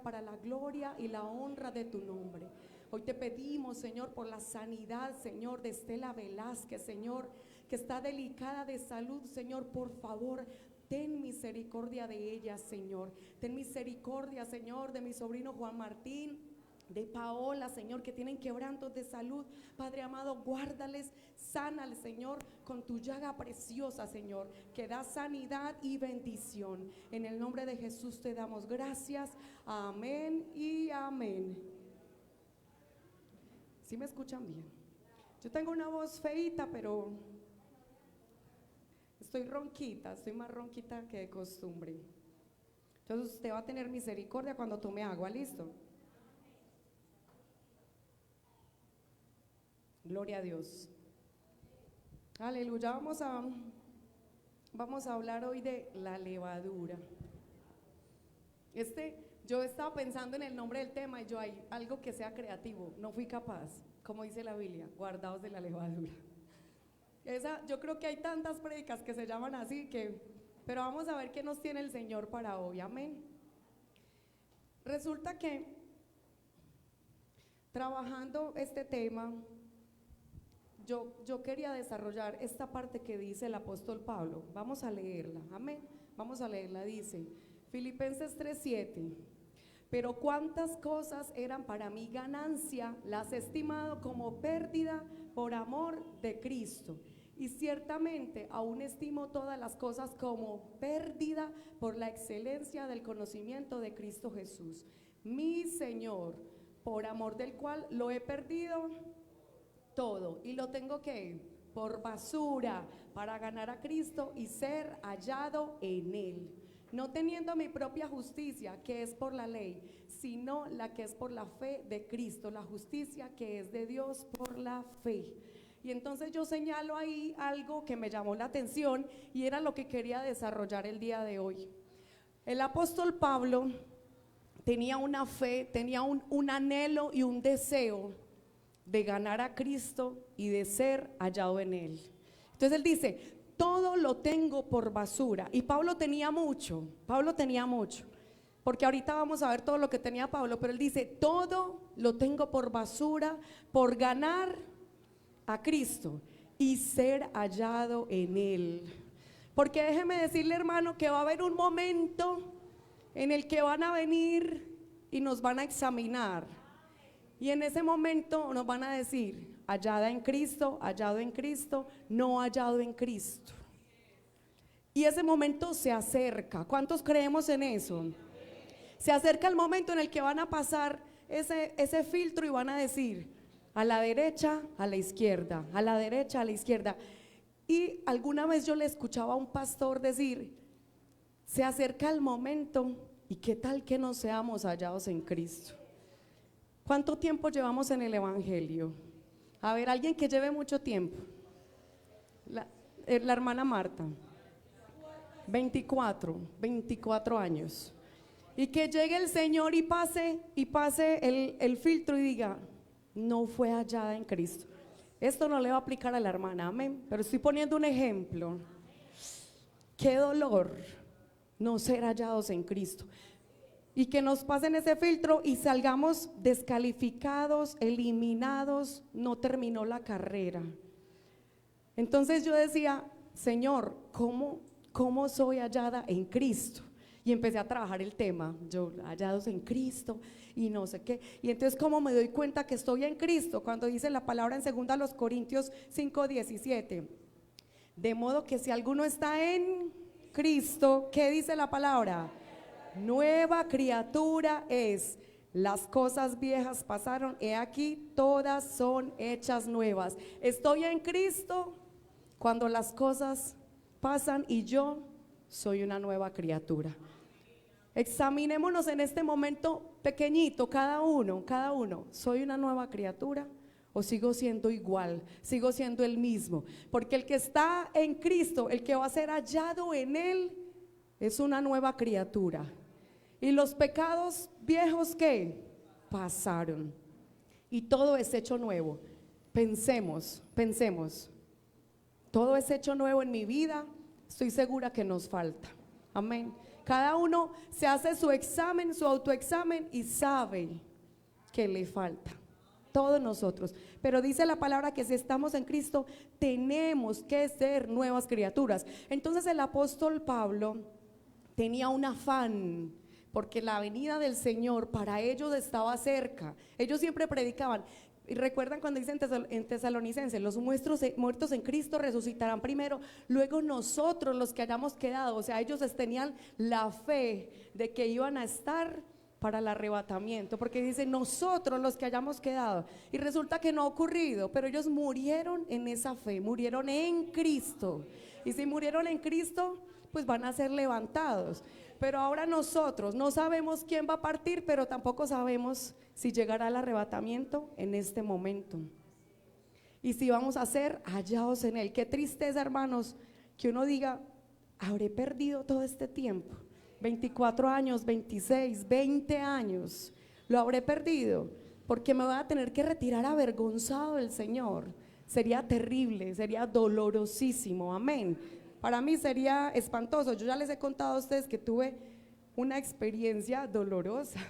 para la gloria y la honra de tu nombre. Hoy te pedimos, Señor, por la sanidad, Señor, de Estela Velázquez, Señor, que está delicada de salud, Señor, por favor, ten misericordia de ella, Señor. Ten misericordia, Señor, de mi sobrino Juan Martín, de Paola, Señor, que tienen quebrantos de salud. Padre amado, guárdales, sánales, Señor, con tu llaga preciosa, Señor, que da sanidad y bendición. En el nombre de Jesús te damos gracias. Amén y amén. ¿Sí me escuchan bien? Yo tengo una voz feíta, pero estoy ronquita, estoy más ronquita que de costumbre. Entonces usted va a tener misericordia cuando tome agua, ¿listo? Gloria a Dios. Aleluya. Vamos a hablar hoy de la levadura. Yo estaba pensando en el nombre del tema y yo, hay algo que sea creativo, no fui capaz, como dice la Biblia, guardaos de la levadura. Yo creo que hay tantas prédicas que se llaman así, pero vamos a ver qué nos tiene el Señor para hoy, amén. Resulta que trabajando este tema, yo quería desarrollar esta parte que dice el apóstol Pablo. Vamos a leerla, amén. Vamos a leerla, dice Filipenses 3:7. Pero cuántas cosas eran para mí ganancia, las he estimado como pérdida por amor de Cristo. Y ciertamente aún estimo todas las cosas como pérdida por la excelencia del conocimiento de Cristo Jesús, mi Señor, por amor del cual lo he perdido todo y lo tengo que por basura para ganar a Cristo y ser hallado en Él, no teniendo mi propia justicia que es por la ley, sino la que es por la fe de Cristo, la justicia que es de Dios por la fe. Y entonces yo señalo ahí algo que me llamó la atención y era lo que quería desarrollar el día de hoy. El apóstol Pablo tenía una fe, tenía un anhelo y un deseo de ganar a Cristo y de ser hallado en Él. Entonces él dice, todo lo tengo por basura. Y Pablo tenía mucho, porque ahorita vamos a ver todo lo que tenía Pablo, pero él dice, todo lo tengo por basura, por ganar a Cristo y ser hallado en Él. Porque déjeme decirle, hermano, que va a haber un momento en el que van a venir y nos van a examinar. Y en ese momento nos van a decir, hallada en Cristo, hallado en Cristo, no hallado en Cristo. Y ese momento se acerca. ¿Cuántos creemos en eso? Se acerca el momento en el que van a pasar ese filtro y van a decir, a la derecha, a la izquierda, a la derecha, a la izquierda. Y alguna vez yo le escuchaba a un pastor decir, se acerca el momento y qué tal que no seamos hallados en Cristo. ¿Cuánto tiempo llevamos en el evangelio? A ver, alguien que lleve mucho tiempo. La hermana Marta, 24 años. Y que llegue el Señor y pase el filtro y diga, no fue hallada en Cristo. Esto no le va a aplicar a la hermana, amén. Pero estoy poniendo un ejemplo. Qué dolor no ser hallados en Cristo. Y que nos pasen ese filtro y salgamos descalificados, eliminados, no terminó la carrera. Entonces yo decía, Señor, ¿cómo soy hallada en Cristo? Y empecé a trabajar el tema, yo hallados en Cristo y no sé qué. Y entonces ¿cómo me doy cuenta que estoy en Cristo? Cuando dice la palabra en 2 Corintios 5:17, de modo que si alguno está en Cristo, ¿qué dice la palabra? Nueva criatura es, las cosas viejas pasaron, he aquí todas son hechas nuevas. Estoy en Cristo cuando las cosas pasan y yo soy una nueva criatura. Examinémonos en este momento pequeñito, cada uno, ¿soy una nueva criatura o sigo siendo igual? Sigo siendo el mismo, porque el que está en Cristo, el que va a ser hallado en Él, es una nueva criatura. Y los pecados viejos que pasaron y todo es hecho nuevo. Pensemos, todo es hecho nuevo en mi vida. Estoy segura que nos falta, amén. Cada uno se hace su examen, su autoexamen y sabe que le falta. Todos nosotros. Pero dice la palabra que si estamos en Cristo, tenemos que ser nuevas criaturas. Entonces el apóstol Pablo tenía un afán, porque la venida del Señor para ellos estaba cerca. Ellos siempre predicaban. Y recuerdan cuando dicen en Tesalonicenses, los muertos en Cristo resucitarán primero, luego nosotros los que hayamos quedado. O sea, ellos tenían la fe de que iban a estar para el arrebatamiento, porque dicen nosotros los que hayamos quedado, y resulta que no ha ocurrido, pero ellos murieron en esa fe, murieron en Cristo, y si murieron en Cristo, pues van a ser levantados. Pero ahora nosotros no sabemos quién va a partir, pero tampoco sabemos si llegará el arrebatamiento en este momento, y si vamos a ser hallados en él. Qué tristeza, hermanos, que uno diga, habré perdido todo este tiempo, 24 años, 26, 20 años, lo habré perdido, porque me voy a tener que retirar avergonzado del Señor. Sería terrible, sería dolorosísimo, amén. Para mí sería espantoso. Yo ya les he contado a ustedes que tuve una experiencia dolorosa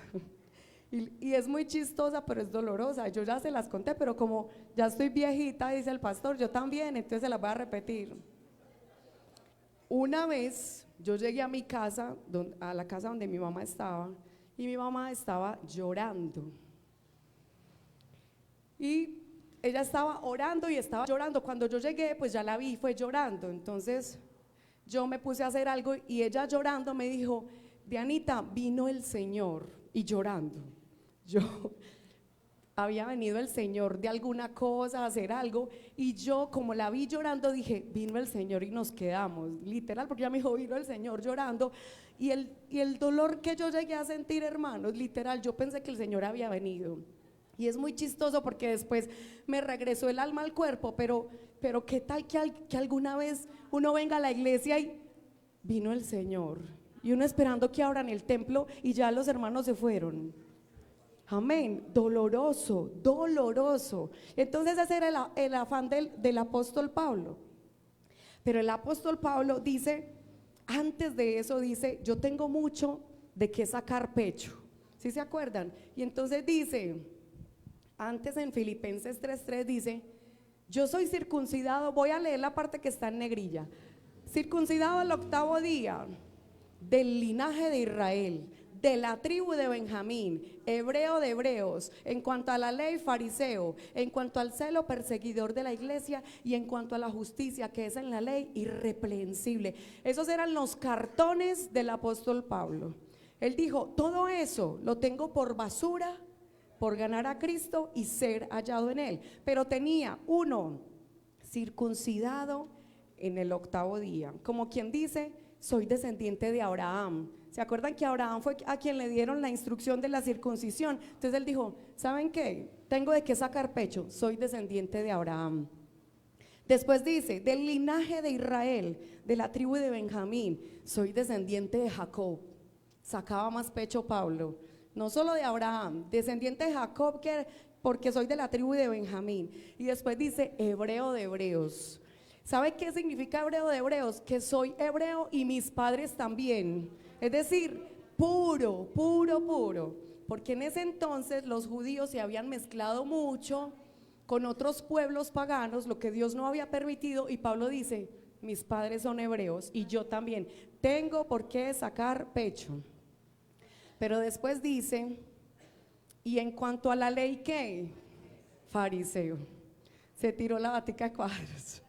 y es muy chistosa, pero es dolorosa. Yo ya se las conté, pero como ya estoy viejita, dice el pastor, yo también, entonces se las voy a repetir. Una vez yo llegué a mi casa, a la casa donde mi mamá estaba, y mi mamá estaba llorando. Y ella estaba orando y estaba llorando. Cuando yo llegué, pues ya la vi, fue llorando. Entonces yo me puse a hacer algo y ella llorando me dijo, Dianita, vino el Señor, y llorando. Yo había venido el Señor de alguna cosa a hacer algo, y yo como la vi llorando dije, vino el Señor, y nos quedamos, literal, porque ella me dijo, vino el Señor llorando, y el dolor que yo llegué a sentir, hermanos, literal, yo pensé que el Señor había venido. Y es muy chistoso porque después me regresó el alma al cuerpo, pero qué tal que alguna vez uno venga a la iglesia y vino el Señor, y uno esperando que abran el templo y ya los hermanos se fueron. Amén, doloroso, doloroso. Entonces ese era el afán del apóstol Pablo. Pero el apóstol Pablo dice, antes de eso dice, yo tengo mucho de qué sacar pecho. ¿Sí se acuerdan? Y entonces dice, antes en Filipenses 3:3 dice, yo soy circuncidado, voy a leer la parte que está en negrilla, circuncidado al 8º día, del linaje de Israel, de la tribu de Benjamín, hebreo de hebreos, en cuanto a la ley fariseo, en cuanto al celo perseguidor de la iglesia, y en cuanto a la justicia que es en la ley irreprensible. Esos eran los cartones del apóstol Pablo. Él dijo, todo eso lo tengo por basura, por ganar a Cristo y ser hallado en él. Pero tenía uno, circuncidado en el 8º día, como quien dice, soy descendiente de Abraham. ¿Se acuerdan que Abraham fue a quien le dieron la instrucción de la circuncisión? Entonces él dijo, ¿saben qué? Tengo de qué sacar pecho, soy descendiente de Abraham. Después dice, del linaje de Israel, de la tribu de Benjamín, soy descendiente de Jacob. Sacaba más pecho Pablo, no solo de Abraham, descendiente de Jacob, porque soy de la tribu de Benjamín. Y después dice, hebreo de hebreos. ¿Sabe qué significa hebreo de hebreos? Que soy hebreo y mis padres también. Es decir, puro, puro, puro. Porque en ese entonces los judíos se habían mezclado mucho con otros pueblos paganos, lo que Dios no había permitido. Y Pablo dice, mis padres son hebreos y yo también. Tengo por qué sacar pecho. Pero después dice, y en cuanto a la ley, ¿qué? Fariseo. Se tiró la batica de cuadros.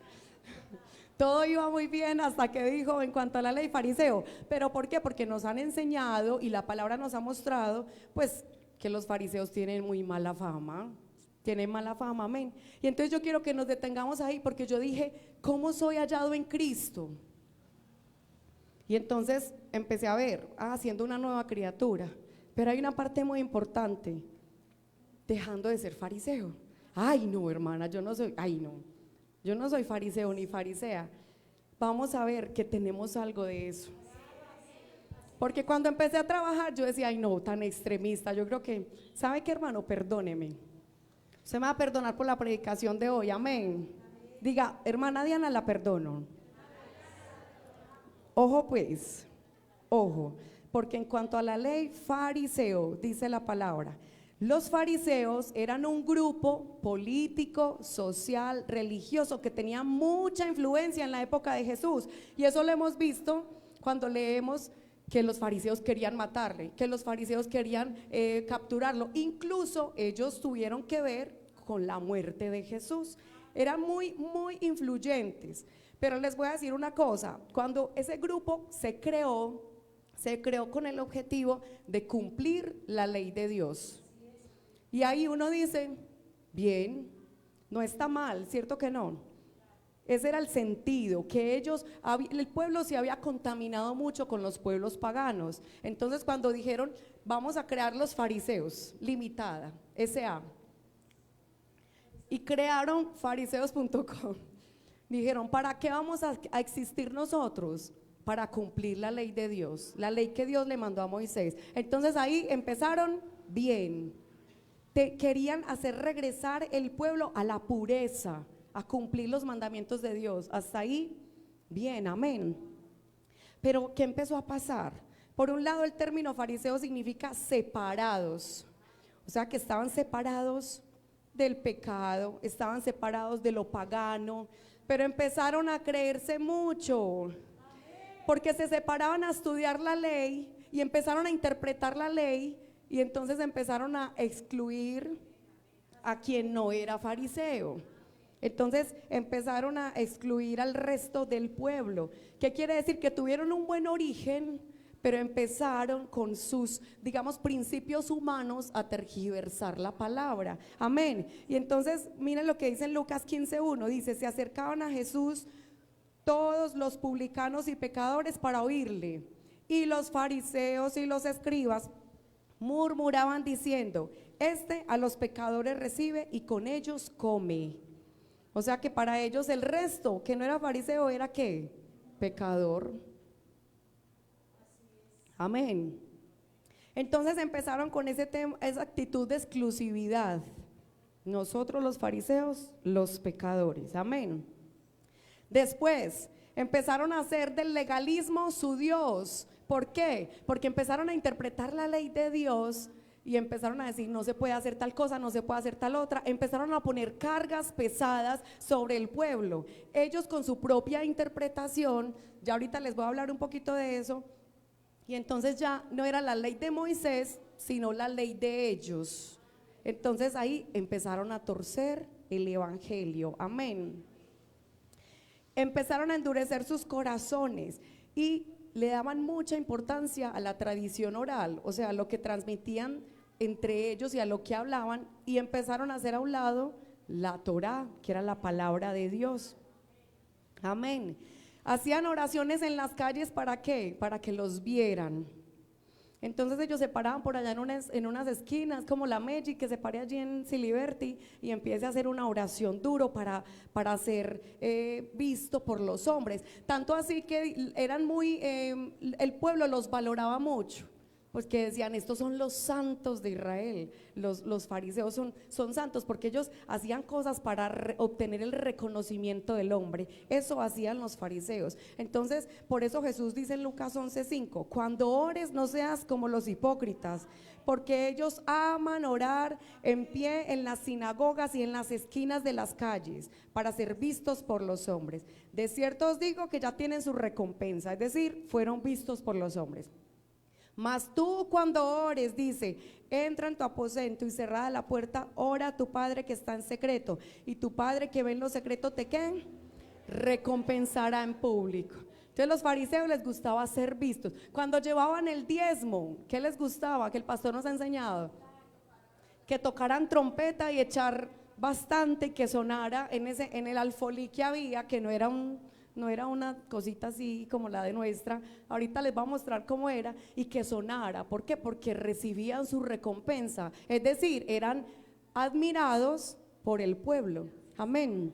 Todo iba muy bien hasta que dijo, en cuanto a la ley, fariseo. ¿Pero por qué? Porque nos han enseñado y la palabra nos ha mostrado, pues, que los fariseos tienen muy mala fama. Tienen mala fama, amén. Y entonces yo quiero que nos detengamos ahí, porque yo dije, ¿cómo soy hallado en Cristo? Y entonces empecé a ver, siendo una nueva criatura. Pero hay una parte muy importante, dejando de ser fariseo. Ay no, hermana, yo no soy fariseo ni farisea. Vamos a ver que tenemos algo de eso. Porque cuando empecé a trabajar yo decía, ay no, tan extremista. Yo creo que, ¿sabe qué, hermano? Perdóneme. Usted me va a perdonar por la predicación de hoy, amén. Diga, hermana Diana, la perdono. Ojo pues, Ojo, porque en cuanto a la ley fariseo, dice la palabra, los fariseos eran un grupo político, social, religioso que tenía mucha influencia en la época de Jesús. Y eso lo hemos visto cuando leemos que los fariseos querían matarle, que los fariseos querían capturarlo. Incluso ellos tuvieron que ver con la muerte de Jesús. Eran muy, muy influyentes. Pero les voy a decir una cosa, cuando ese grupo se creó con el objetivo de cumplir la ley de Dios. Y ahí uno dice, bien, no está mal, ¿cierto que no? Ese era el sentido, que el pueblo se había contaminado mucho con los pueblos paganos. Entonces cuando dijeron, vamos a crear los fariseos, limitada, SA, y crearon fariseos.com, dijeron, ¿para qué vamos a existir nosotros? Para cumplir la ley de Dios, la ley que Dios le mandó a Moisés. Entonces ahí empezaron bien, querían hacer regresar el pueblo a la pureza, a cumplir los mandamientos de Dios. Hasta ahí, bien, amén. Pero ¿qué empezó a pasar? Por un lado, el término fariseo significa separados, o sea que estaban separados del pecado, estaban separados de lo pagano, pero empezaron a creerse mucho, porque se separaban a estudiar la ley y empezaron a interpretar la ley, y entonces empezaron a excluir a quien no era fariseo. Entonces empezaron a excluir al resto del pueblo. ¿Qué quiere decir? Que tuvieron un buen origen, pero empezaron con sus, digamos, principios humanos a tergiversar la palabra. Amén. Y entonces miren lo que dice en Lucas 15:1, dice, se acercaban a Jesús todos los publicanos y pecadores para oírle, y los fariseos y los escribas murmuraban diciendo, este a los pecadores recibe y con ellos come. O sea que para ellos el resto que no era fariseo era ¿qué? Pecador. Amén. Entonces empezaron con ese tema, esa actitud de exclusividad. Nosotros los fariseos, los pecadores. Amén. Después empezaron a hacer del legalismo su Dios. ¿Por qué? Porque empezaron a interpretar la ley de Dios y empezaron a decir, no se puede hacer tal cosa, no se puede hacer tal otra. Empezaron a poner cargas pesadas sobre el pueblo. Ellos con su propia interpretación, ya ahorita les voy a hablar un poquito de eso, y entonces ya no era la ley de Moisés, sino la ley de ellos. Entonces ahí empezaron a torcer el evangelio. Amén. Empezaron a endurecer sus corazones y le daban mucha importancia a la tradición oral, o sea, a lo que transmitían entre ellos y a lo que hablaban, y empezaron a hacer a un lado la Torá, que era la palabra de Dios. Amén. Hacían oraciones en las calles, ¿para qué? Para que los vieran. Entonces ellos se paraban por allá en unas esquinas, como la Meji, que se pare allí en Siliberti y empiece a hacer una oración duro para ser visto por los hombres. Tanto así que eran el pueblo los valoraba mucho, pues que decían, estos son los santos de Israel, los fariseos son santos, porque ellos hacían cosas para obtener el reconocimiento del hombre. Eso hacían los fariseos. Entonces, por eso Jesús dice en Lucas 11:5, cuando ores no seas como los hipócritas, porque ellos aman orar en pie en las sinagogas y en las esquinas de las calles, para ser vistos por los hombres. De cierto os digo que ya tienen su recompensa, es decir, fueron vistos por los hombres. Mas tú cuando ores, dice, entra en tu aposento y cerrada la puerta, ora a tu Padre que está en secreto, y tu Padre que ve en lo secreto te ¿qué? Recompensará en público. Entonces los fariseos les gustaba ser vistos. Cuando llevaban el diezmo, ¿qué les gustaba? Que el pastor nos ha enseñado, que tocaran trompeta y echar bastante, que sonara en el alfolí que había, que no era una cosita así como la de nuestra. Ahorita les voy a mostrar cómo era, y que sonara. ¿Por qué? Porque recibían su recompensa, es decir, eran admirados por el pueblo. Amén.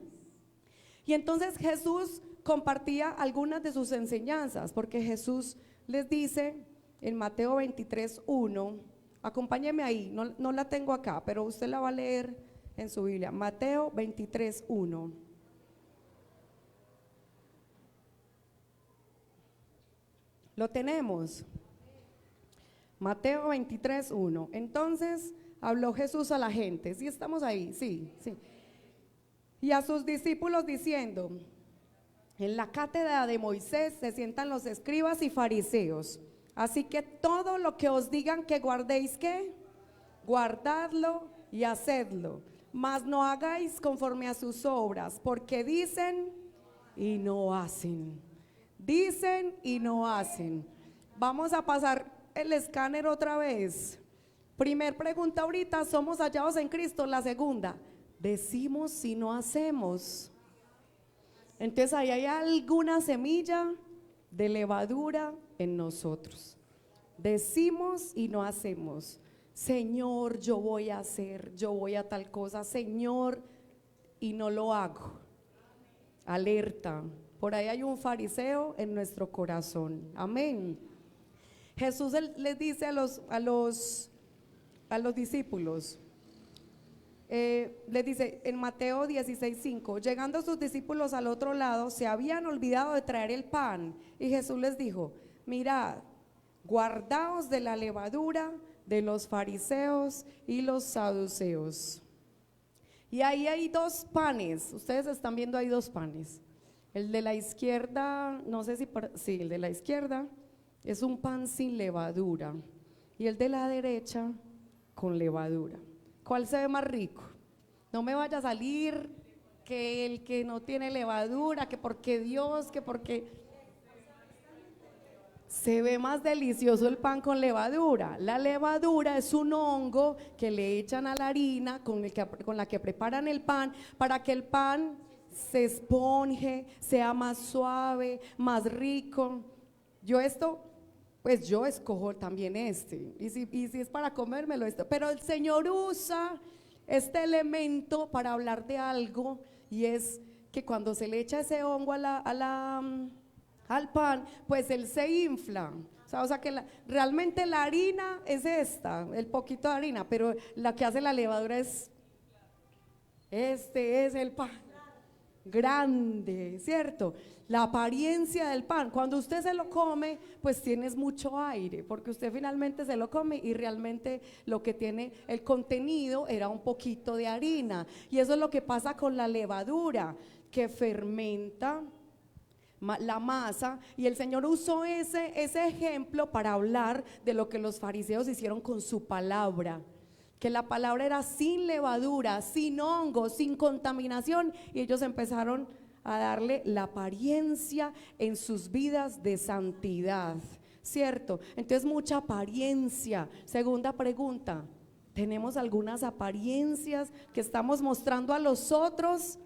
Y entonces Jesús compartía algunas de sus enseñanzas, porque Jesús les dice en Mateo 23:1, acompáñeme ahí, no la tengo acá, pero usted la va a leer en su Biblia. Mateo 23:1. Lo tenemos. Mateo 23:1. Entonces habló Jesús a la gente. ¿Sí estamos ahí? Sí, sí. Y a sus discípulos diciendo: en la cátedra de Moisés se sientan los escribas y fariseos. Así que todo lo que os digan que guardéis, ¿qué? Guardadlo y hacedlo. Mas no hagáis conforme a sus obras, porque dicen y no hacen. Dicen y no hacen. Vamos a pasar el escáner otra vez. Primer pregunta ahorita: ¿somos hallados en Cristo? La segunda: decimos si no hacemos. Entonces ahí hay alguna semilla de levadura en nosotros. Decimos y no hacemos. Señor, yo voy a hacer, yo voy a tal cosa, Señor, y no lo hago. Alerta, por ahí hay un fariseo en nuestro corazón. Amén. Jesús les dice a los discípulos, les dice en Mateo 16:5: llegando sus discípulos al otro lado, se habían olvidado de traer el pan, y Jesús les dijo: mirad, guardaos de la levadura de los fariseos y los saduceos. Y ahí hay dos panes, ustedes están viendo ahí dos panes. El de la izquierda, no sé si, sí, el de la izquierda es un pan sin levadura, y el de la derecha con levadura. ¿Cuál se ve más rico? No me vaya a salir que el que no tiene levadura, que porque Dios, que porque... Se ve más delicioso el pan con levadura. La levadura es un hongo que le echan a la harina con la que preparan el pan, para que el pan se esponje, sea más suave, más rico. Yo escojo también este, y si es para comérmelo esto, pero el Señor usa este elemento para hablar de algo, y es que cuando se le echa ese hongo al pan, pues él se infla. O sea que realmente la harina es el poquito de harina, pero la que hace la levadura es el pan grande, ¿cierto? La apariencia del pan, cuando usted se lo come, pues tienes mucho aire, porque usted finalmente se lo come y realmente lo que tiene el contenido era un poquito de harina. Y eso es lo que pasa con la levadura, que fermenta la masa, y el Señor usó ese ejemplo para hablar de lo que los fariseos hicieron con su palabra, que la palabra era sin levadura, sin hongo, sin contaminación, y ellos empezaron a darle la apariencia en sus vidas de santidad, ¿cierto? Entonces mucha apariencia. Segunda pregunta: ¿tenemos algunas apariencias que estamos mostrando a los otros?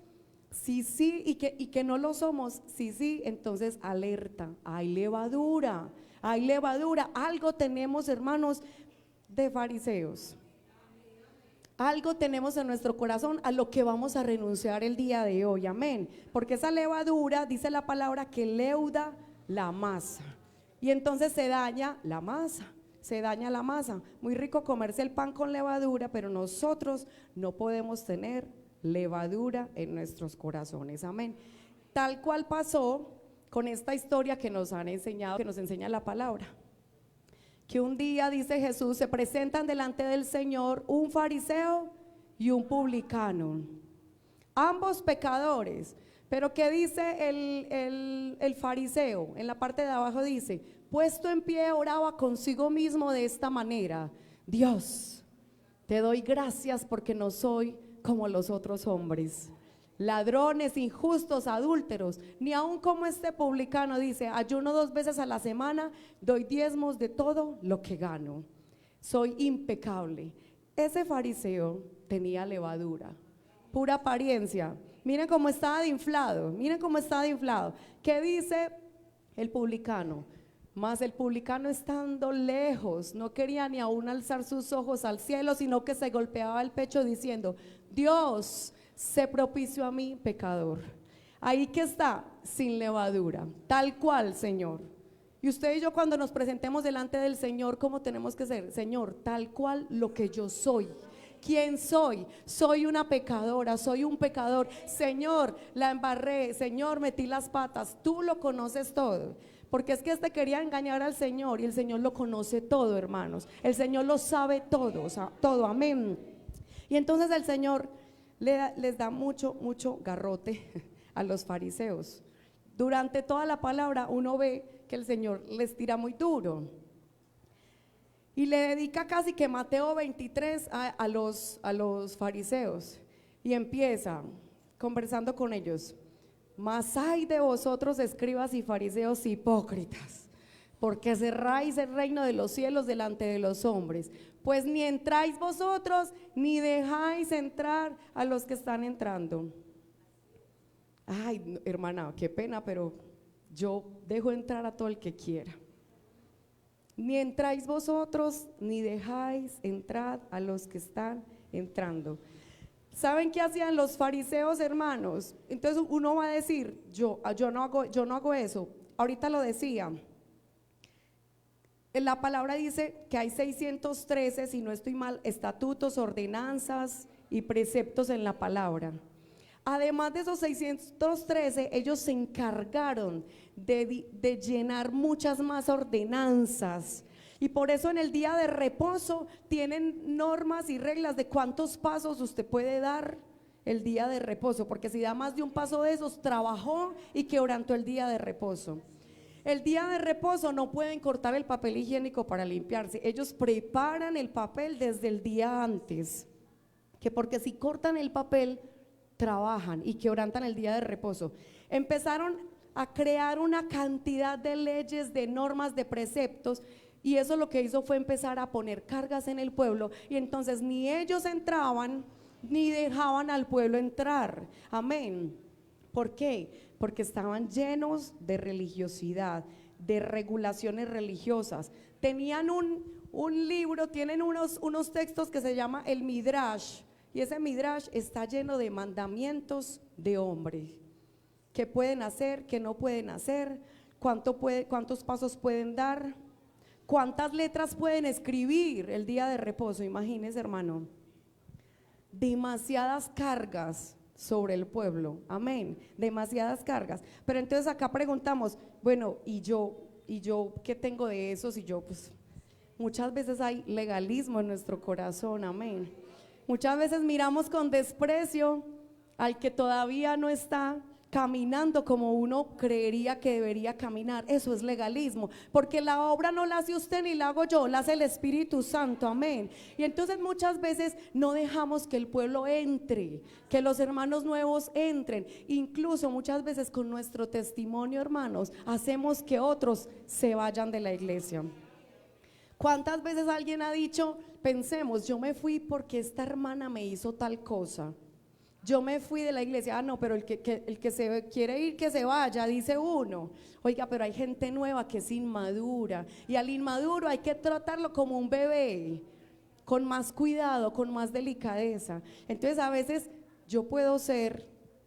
Sí, sí, y que no lo somos. Sí, sí, entonces alerta, hay levadura, algo tenemos, hermanos, de fariseos. Algo tenemos en nuestro corazón a lo que vamos a renunciar el día de hoy, amén. Porque esa levadura, dice la palabra, que leuda la masa, y entonces se daña la masa. Muy rico comerse el pan con levadura, pero nosotros no podemos tener levadura en nuestros corazones, amén. Tal cual pasó con esta historia que nos han enseñado, que nos enseña la palabra, que un día, dice Jesús, se presentan delante del Señor un fariseo y un publicano, ambos pecadores. Pero ¿qué dice el fariseo? En la parte de abajo dice: puesto en pie oraba consigo mismo de esta manera: Dios, te doy gracias porque no soy como los otros hombres, ladrones, injustos, adúlteros, ni aun como este publicano. Dice: ayuno 2 veces a la semana, doy diezmos de todo lo que gano, soy impecable. Ese fariseo tenía levadura, pura apariencia. Miren cómo estaba de inflado, ¿Qué dice el publicano? Mas el publicano, estando lejos, no quería ni aún alzar sus ojos al cielo, sino que se golpeaba el pecho diciendo: Dios, sé propicio a mí, pecador. Ahí que está, sin levadura, tal cual, Señor. Y usted y yo, cuando nos presentemos delante del Señor, ¿cómo tenemos que ser? Señor, tal cual lo que yo soy. ¿Quién soy? Soy una pecadora, soy un pecador. Señor, la embarré, Señor, metí las patas, tú lo conoces todo. porque es que este quería engañar al Señor y el Señor lo conoce todo, hermanos. El Señor lo sabe todo, o sea, todo, amén. Y entonces el Señor les da mucho garrote a los fariseos. Durante toda la palabra uno ve que el Señor les tira muy duro. Y le dedica casi que Mateo 23 a los fariseos. Y empieza conversando con ellos. Mas hay de vosotros, escribas y fariseos hipócritas, porque cerráis el reino de los cielos delante de los hombres, pues ni entráis vosotros, ni dejáis entrar a los que están entrando. Ay, hermana, qué pena, pero yo dejo entrar a todo el que quiera. Ni entráis vosotros, ni dejáis entrar a los que están entrando. ¿Saben qué hacían los fariseos, hermanos? Entonces uno va a decir, yo no hago eso. Ahorita lo decía. En la palabra dice que hay 613, si no estoy mal, estatutos, ordenanzas y preceptos en la palabra. Además de esos 613, ellos se encargaron de llenar muchas más ordenanzas. Y por eso en el día de reposo tienen normas y reglas de cuántos pasos usted puede dar el día de reposo, porque si da más de un paso de esos, trabajó y quebrantó el día de reposo. El día de reposo no pueden cortar el papel higiénico para limpiarse, ellos preparan el papel desde el día antes, que porque si cortan el papel, trabajan y quebrantan el día de reposo. Empezaron a crear una cantidad de leyes, de normas, de preceptos. Y eso lo que hizo fue empezar a poner cargas en el pueblo, y entonces ni ellos entraban ni dejaban al pueblo entrar. Amén. ¿Por qué? Porque estaban llenos de religiosidad, de regulaciones religiosas. Tenían un libro, tienen unos textos que se llama el Midrash, y ese Midrash está lleno de mandamientos de hombre. ¿Qué pueden hacer? ¿Qué no pueden hacer? ¿Cuántos pasos pueden dar? ¿Cuántas letras pueden escribir el día de reposo? Imagínese, hermano. Demasiadas cargas sobre el pueblo, amén, demasiadas cargas. Pero entonces acá preguntamos, bueno, ¿y yo qué tengo de eso? Si yo, pues, muchas veces hay legalismo en nuestro corazón, amén. Muchas veces miramos con desprecio al que todavía no está caminando como uno creería que debería caminar. Eso es legalismo, porque la obra no la hace usted ni la hago yo, la hace el Espíritu Santo, amén. Y entonces muchas veces no dejamos que el pueblo entre, que los hermanos nuevos entren. Incluso muchas veces con nuestro testimonio, hermanos, hacemos que otros se vayan de la iglesia. ¿Cuántas veces alguien ha dicho, pensemos, yo me fui porque esta hermana me hizo tal cosa? Yo me fui de la iglesia. No, pero el que se quiere ir, que se vaya, dice uno. Oiga, pero hay gente nueva que es inmadura, y al inmaduro hay que tratarlo como un bebé, con más cuidado, con más delicadeza. Entonces a veces yo puedo ser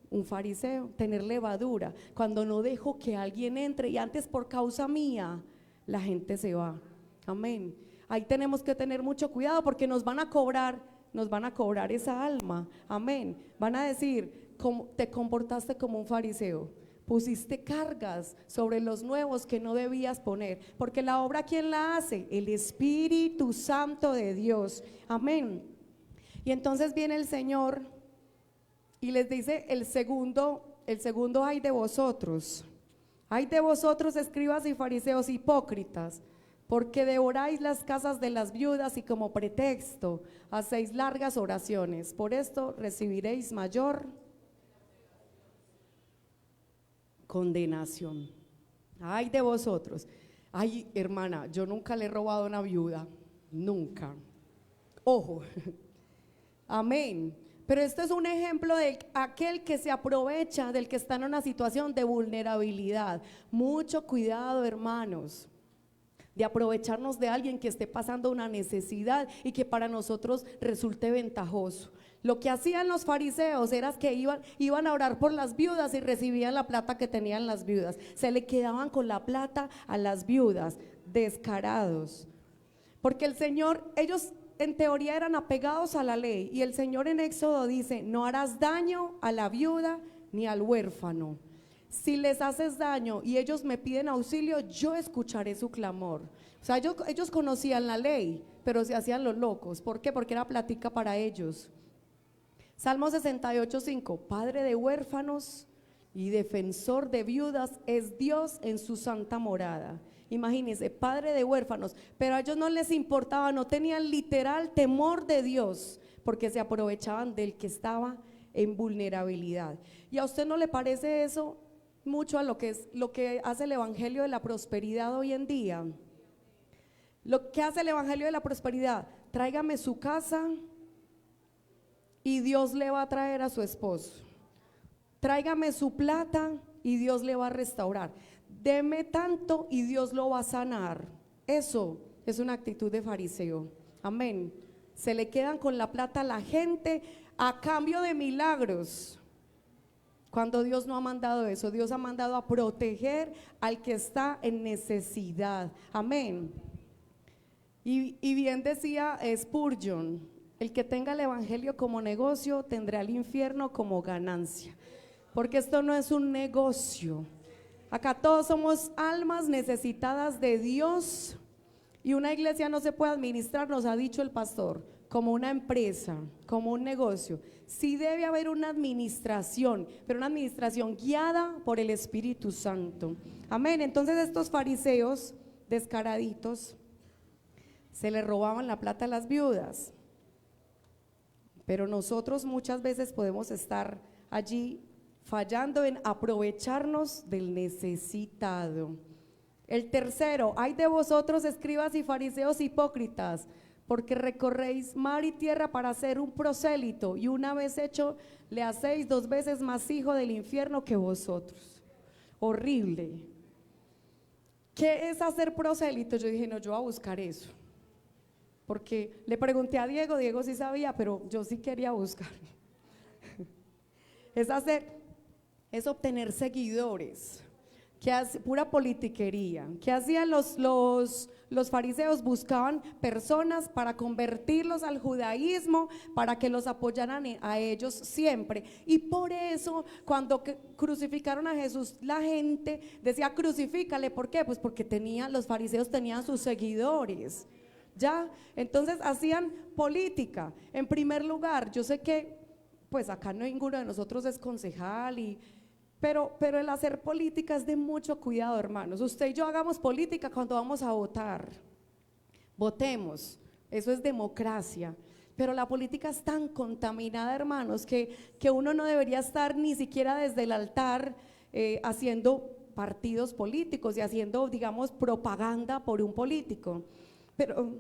un fariseo, tener levadura, cuando no dejo que alguien entre, y antes por causa mía la gente se va. Amén. Ahí tenemos que tener mucho cuidado, porque nos van a cobrar esa alma, amén. Van a decir, te comportaste como un fariseo, pusiste cargas sobre los nuevos que no debías poner, porque la obra, ¿quién la hace? El Espíritu Santo de Dios, amén. Y entonces viene el Señor y les dice el segundo, ay de vosotros, escribas y fariseos hipócritas, porque devoráis las casas de las viudas y como pretexto hacéis largas oraciones. Por esto recibiréis mayor condenación. Ay de vosotros. Ay, hermana, yo nunca le he robado a una viuda, nunca. Ojo, amén. Pero esto es un ejemplo de aquel que se aprovecha del que está en una situación de vulnerabilidad. Mucho cuidado, hermanos, de aprovecharnos de alguien que esté pasando una necesidad y que para nosotros resulte ventajoso. Lo que hacían los fariseos era que iban a orar por las viudas y recibían la plata que tenían las viudas. Se le quedaban con la plata a las viudas, descarados. Porque el Señor, ellos en teoría eran apegados a la ley, y el Señor en Éxodo dice, no harás daño a la viuda ni al huérfano. Si les haces daño y ellos me piden auxilio, yo escucharé su clamor. O sea, ellos conocían la ley, pero se hacían los locos. ¿Por qué? Porque era plática para ellos. Salmo 68:5, Padre de huérfanos y defensor de viudas es Dios en su santa morada. Imagínense, padre de huérfanos, pero a ellos no les importaba, no tenían literal temor de Dios, porque se aprovechaban del que estaba en vulnerabilidad. ¿Y a usted no le parece eso mucho a lo que hace el evangelio de la prosperidad hoy en día? Lo que hace el evangelio de la prosperidad: tráigame su casa y Dios le va a traer a su esposo. Tráigame su plata y Dios le va a restaurar. Deme tanto y Dios lo va a sanar. Eso es una actitud de fariseo. Amén. Se le quedan con la plata a la gente a cambio de milagros, cuando Dios no ha mandado eso. Dios ha mandado a proteger al que está en necesidad. Amén. Y bien decía Spurgeon: el que tenga el evangelio como negocio tendrá el infierno como ganancia. Porque esto no es un negocio. Acá todos somos almas necesitadas de Dios, y una iglesia no se puede administrar, nos ha dicho el pastor, como una empresa, como un negocio. Sí debe haber una administración, pero una administración guiada por el Espíritu Santo. Amén. Entonces estos fariseos descaraditos se le robaban la plata a las viudas, pero nosotros muchas veces podemos estar allí fallando en aprovecharnos del necesitado. El tercero: ay de vosotros, escribas y fariseos hipócritas, porque recorréis mar y tierra para hacer un prosélito, y una vez hecho le hacéis 2 veces más hijo del infierno que vosotros. Horrible. ¿Qué es hacer prosélito? Yo dije, no, yo voy a buscar eso, porque le pregunté a Diego sí sabía, pero yo sí quería buscar. Es obtener seguidores, que hace pura politiquería. ¿Qué hacían los fariseos? Buscaban personas para convertirlos al judaísmo, para que los apoyaran a ellos siempre. Y por eso cuando crucificaron a Jesús, la gente decía: crucifícale. ¿Por qué? Pues porque los fariseos tenían sus seguidores. Ya, entonces hacían política. En primer lugar, yo sé que pues acá ninguno de nosotros es concejal, pero el hacer política es de mucho cuidado, hermanos. Usted y yo hagamos política cuando vamos a votar. Votemos, eso es democracia. Pero la política es tan contaminada, hermanos, que uno no debería estar ni siquiera desde el altar haciendo partidos políticos y haciendo, digamos, propaganda por un político. Pero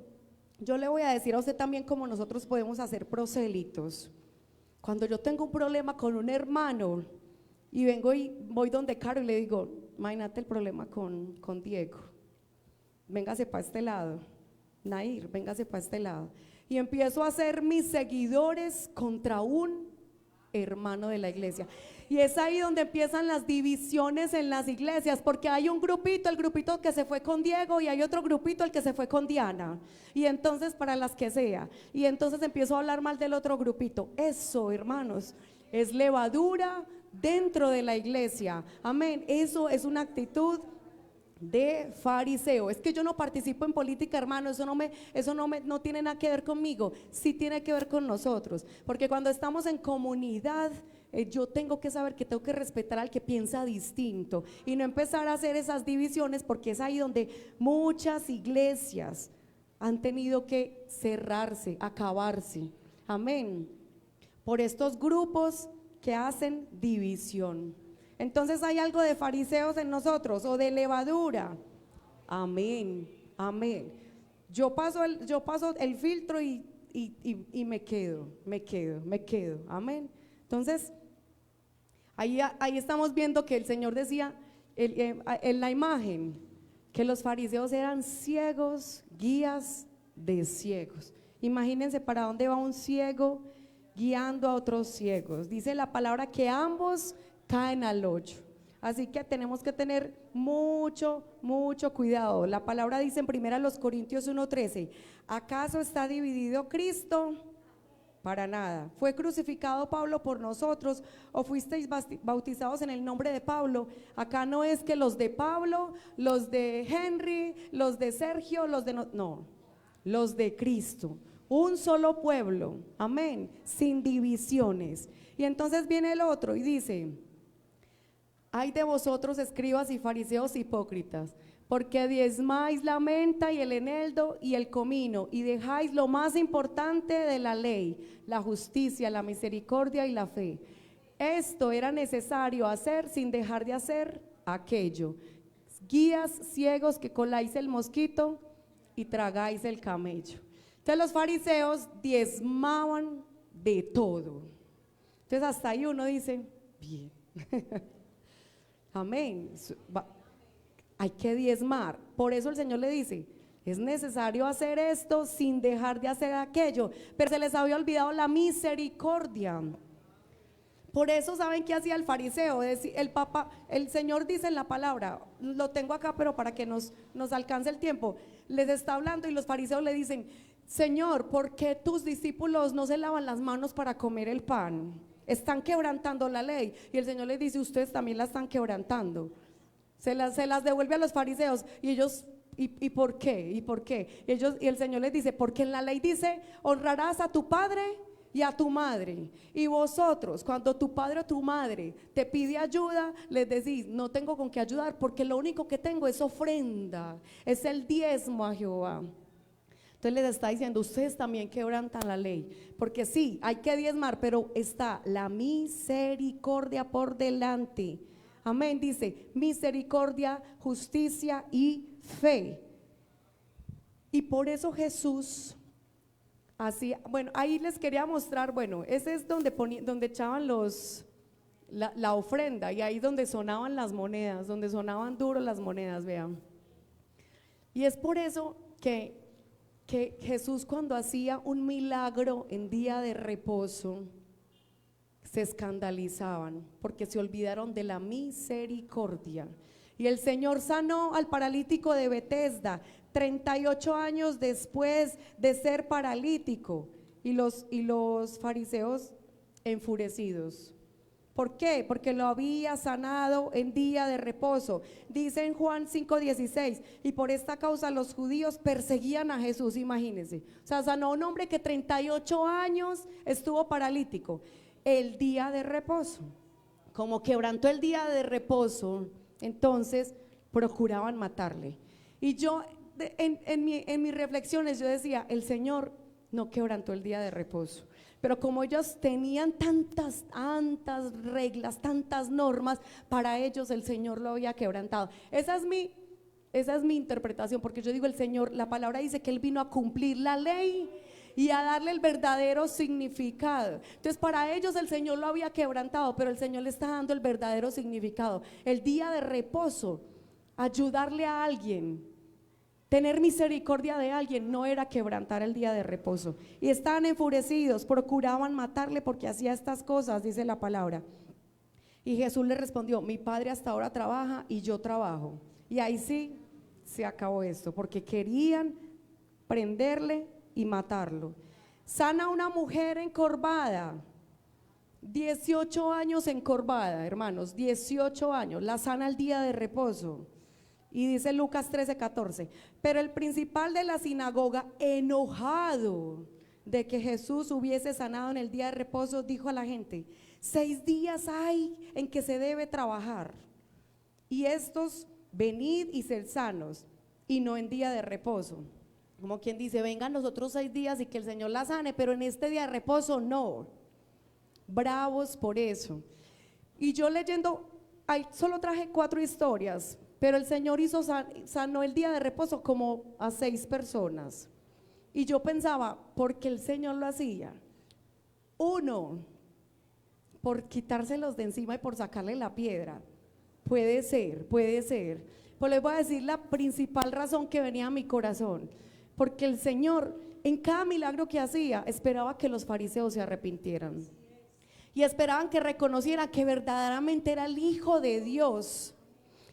yo le voy a decir a usted también cómo nosotros podemos hacer prosélitos. Cuando yo tengo un problema con un hermano y vengo y voy donde Caro y le digo: imagínate el problema con Diego, véngase para este lado. Nair, véngase para este lado. Y empiezo a hacer mis seguidores contra un hermano de la iglesia. Y es ahí donde empiezan las divisiones en las iglesias, porque hay un grupito, el grupito que se fue con Diego, y hay otro grupito, el que se fue con Diana, y entonces para las que sea, y entonces empiezo a hablar mal del otro grupito. Eso, hermanos, es levadura dentro de la iglesia. Amén. Eso es una actitud de fariseo. Es que yo no participo en política, hermano, no tiene nada que ver conmigo. Sí tiene que ver con nosotros, porque cuando estamos en comunidad, yo tengo que saber que tengo que respetar al que piensa distinto y no empezar a hacer esas divisiones, porque es ahí donde muchas iglesias han tenido que cerrarse, acabarse. Amén. Por estos grupos que hacen división. Entonces hay algo de fariseos en nosotros, o de levadura. Amén, amén. Yo paso el filtro y me quedo. Amén. Entonces ahí estamos viendo que el Señor decía en la imagen que los fariseos eran ciegos, guías de ciegos. Imagínense para dónde va un ciego guiando a otros ciegos. Dice la palabra que ambos caen al hoyo. Así que tenemos que tener mucho cuidado. La palabra dice en 1 Corintios 1:13: ¿acaso está dividido Cristo? Para nada. ¿Fue crucificado Pablo por nosotros o fuisteis bautizados en el nombre de Pablo? Acá no es que los de Pablo, los de Henry, los de Sergio, los de no, los de Cristo. Un solo pueblo, amén, sin divisiones. Y entonces viene el otro y dice: ay de vosotros, escribas y fariseos hipócritas, porque diezmáis la menta y el eneldo y el comino, y dejáis lo más importante de la ley, la justicia, la misericordia y la fe. Esto era necesario hacer sin dejar de hacer aquello. Guías ciegos que coláis el mosquito y tragáis el camello. Entonces los fariseos diezmaban de todo. Entonces hasta ahí uno dice, bien, amén, hay que diezmar. Por eso el Señor le dice, es necesario hacer esto sin dejar de hacer aquello, pero se les había olvidado la misericordia. Por eso, ¿saben qué hacía el fariseo? El Señor dice en la palabra, lo tengo acá pero para que nos alcance el tiempo, les está hablando y los fariseos le dicen: Señor, ¿por qué tus discípulos no se lavan las manos para comer el pan? Están quebrantando la ley. Y el Señor les dice: ustedes también la están quebrantando. Se las devuelve a los fariseos y ellos, ¿y por qué? ¿Y por qué? Y el Señor les dice: porque en la ley dice, honrarás a tu padre y a tu madre. Y vosotros, cuando tu padre o tu madre te pide ayuda, les decís: no tengo con qué ayudar, porque lo único que tengo es ofrenda, es el diezmo a Jehová. Entonces les está diciendo: ustedes también quebrantan la ley, porque sí, hay que diezmar, pero está la misericordia por delante. Amén, dice misericordia, justicia y fe. Y por eso Jesús hacía, bueno, ahí les quería mostrar, bueno, ese es donde echaban la ofrenda, y ahí donde sonaban las monedas, donde sonaban duro las monedas, vean. Y es por eso que Jesús, cuando hacía un milagro en día de reposo, se escandalizaban porque se olvidaron de la misericordia. Y el Señor sanó al paralítico de Betesda 38 años después de ser paralítico, y los fariseos enfurecidos. ¿Por qué? Porque lo había sanado en día de reposo. Dice en Juan 5:16, y por esta causa los judíos perseguían a Jesús, imagínense. O sea, sanó a un hombre que 38 años estuvo paralítico, el día de reposo. Como quebrantó el día de reposo, entonces procuraban matarle. Y yo, en mis reflexiones, yo decía: el Señor no quebrantó el día de reposo, pero como ellos tenían tantas reglas, tantas normas, para ellos el Señor lo había quebrantado. Esa es mi interpretación, porque yo digo: el Señor, la palabra dice que Él vino a cumplir la ley y a darle el verdadero significado. Entonces para ellos el Señor lo había quebrantado, pero el Señor le está dando el verdadero significado. El día de reposo, ayudarle a alguien, tener misericordia de alguien, no era quebrantar el día de reposo. Y estaban enfurecidos, procuraban matarle porque hacía estas cosas, dice la palabra. Y Jesús le respondió: mi Padre hasta ahora trabaja y yo trabajo. Y ahí sí se acabó esto, porque querían prenderle y matarlo. Sana a una mujer encorvada, 18 años encorvada, hermanos, 18 años, la sana el día de reposo. Y dice Lucas 13:14, pero el principal de la sinagoga, enojado de que Jesús hubiese sanado en el día de reposo, dijo a la gente: 6 días hay en que se debe trabajar, y estos venid y sed sanos, y no en día de reposo. Como quien dice: vengan los otros 6 días y que el Señor la sane, pero en este día de reposo no. Bravos por eso. Y yo leyendo, solo traje 4 historias, pero el Señor sanó el día de reposo como a 6 personas. Y yo pensaba: ¿por qué el Señor lo hacía? 1, por quitárselos de encima y por sacarle la piedra. Puede ser. Pues les voy a decir la principal razón que venía a mi corazón. Porque el Señor, en cada milagro que hacía, esperaba que los fariseos se arrepintieran. Y esperaban que reconocieran que verdaderamente era el Hijo de Dios,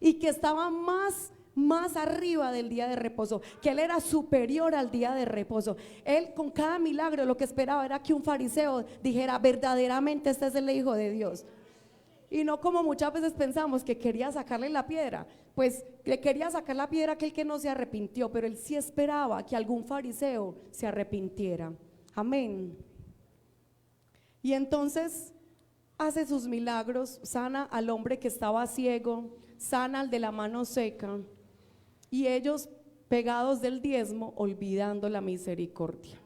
y que estaba más más arriba del día de reposo, que él era superior al día de reposo. Él con cada milagro lo que esperaba era que un fariseo dijera: verdaderamente este es el Hijo de Dios. Y no como muchas veces pensamos, que quería sacarle la piedra. Pues le quería sacar la piedra a aquel que no se arrepintió, pero él sí esperaba que algún fariseo se arrepintiera. Amén. Y entonces hace sus milagros, sana al hombre que estaba ciego, sana al de la mano seca, y ellos, pegados del diezmo, olvidando la misericordia.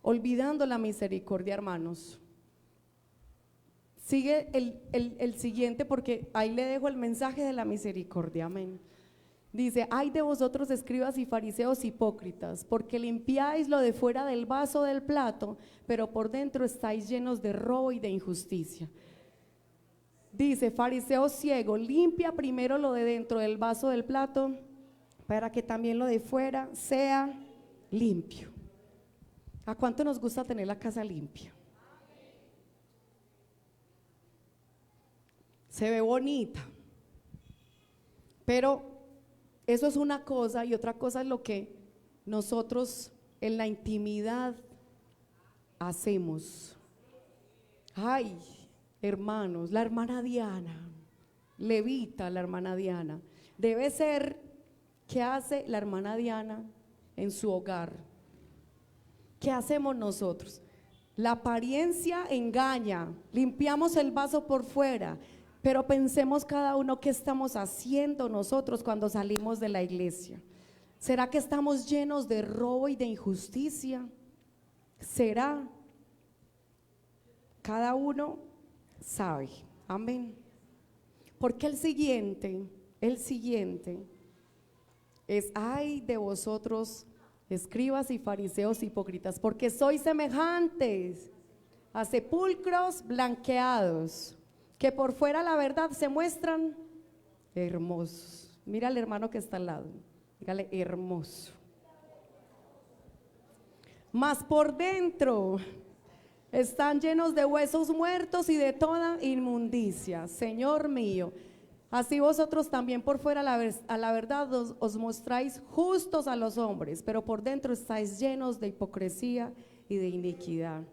Olvidando la misericordia, hermanos. Sigue el siguiente, porque ahí le dejo el mensaje de la misericordia. Amén. Dice: ay de vosotros, escribas y fariseos hipócritas, porque limpiáis lo de fuera del vaso del plato, pero por dentro estáis llenos de robo y de injusticia. Dice: fariseo ciego, limpia primero lo de dentro del vaso del plato, para que también lo de fuera sea limpio. ¿A cuánto nos gusta tener la casa limpia? Se ve bonita, pero eso es una cosa, y otra cosa es lo que nosotros en la intimidad hacemos. Ay, hermanos, la hermana Diana, levita la hermana Diana. Debe ser, ¿qué hace la hermana Diana en su hogar? ¿Qué hacemos nosotros? La apariencia engaña, limpiamos el vaso por fuera, pero pensemos cada uno qué estamos haciendo nosotros cuando salimos de la iglesia. ¿Será que estamos llenos de robo y de injusticia? ¿Será? Cada uno sabe. Amén. Porque el siguiente es: ay de vosotros, escribas y fariseos hipócritas, porque sois semejantes a sepulcros blanqueados, que por fuera la verdad se muestran hermosos. Mira al hermano que está al lado, dígale: hermoso. Mas por dentro están llenos de huesos muertos y de toda inmundicia. Señor mío, así vosotros también por fuera a la verdad os mostráis justos a los hombres, pero por dentro estáis llenos de hipocresía y de iniquidad.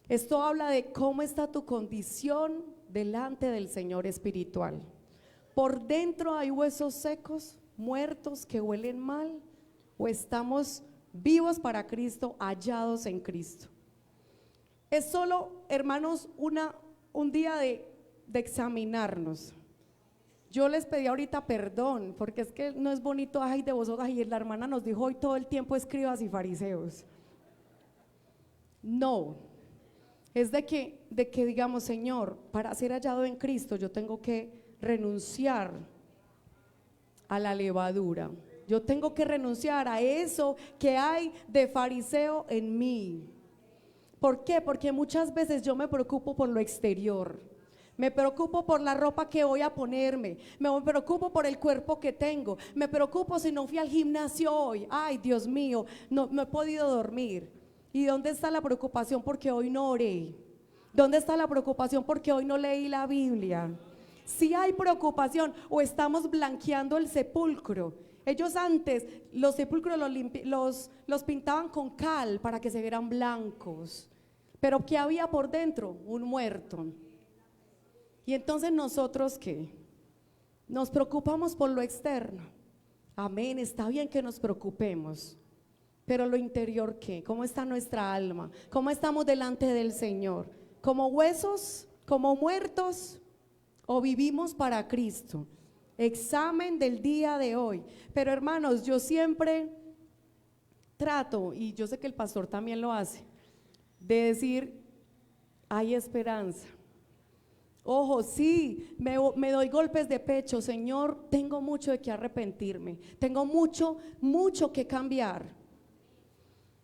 Esto habla de cómo está tu condición delante del Señor espiritual. Por dentro hay huesos secos, muertos, que huelen mal, o estamos vivos para Cristo, hallados en Cristo. Es solo, hermanos, un día de examinarnos. Yo les pedí ahorita perdón, porque es que no es bonito: ay de vosotros, y la hermana nos dijo hoy todo el tiempo escribas y fariseos. No, es de que digamos: Señor, para ser hallado en Cristo yo tengo que renunciar a la levadura, yo tengo que renunciar a eso que hay de fariseo en mí. ¿Por qué? Porque muchas veces yo me preocupo por lo exterior, me preocupo por la ropa que voy a ponerme, me preocupo por el cuerpo que tengo, me preocupo si no fui al gimnasio hoy, ay Dios mío, no he podido dormir. ¿Y dónde está la preocupación porque hoy no oré? ¿Dónde está la preocupación porque hoy no leí la Biblia? Si hay preocupación, o estamos blanqueando el sepulcro. Ellos antes los sepulcros los pintaban con cal para que se vieran blancos, pero ¿qué había por dentro? Un muerto. Y entonces nosotros ¿qué? Nos preocupamos por lo externo. Amén, está bien que nos preocupemos, pero lo interior ¿qué? ¿Cómo está nuestra alma? ¿Cómo estamos delante del Señor? ¿Como huesos? ¿Como muertos? ¿O vivimos para Cristo? Examen del día de hoy. Pero hermanos, yo siempre trato, y yo sé que el pastor también lo hace, de decir: hay esperanza. Ojo, sí, me doy golpes de pecho: Señor, tengo mucho de qué arrepentirme, tengo mucho que cambiar.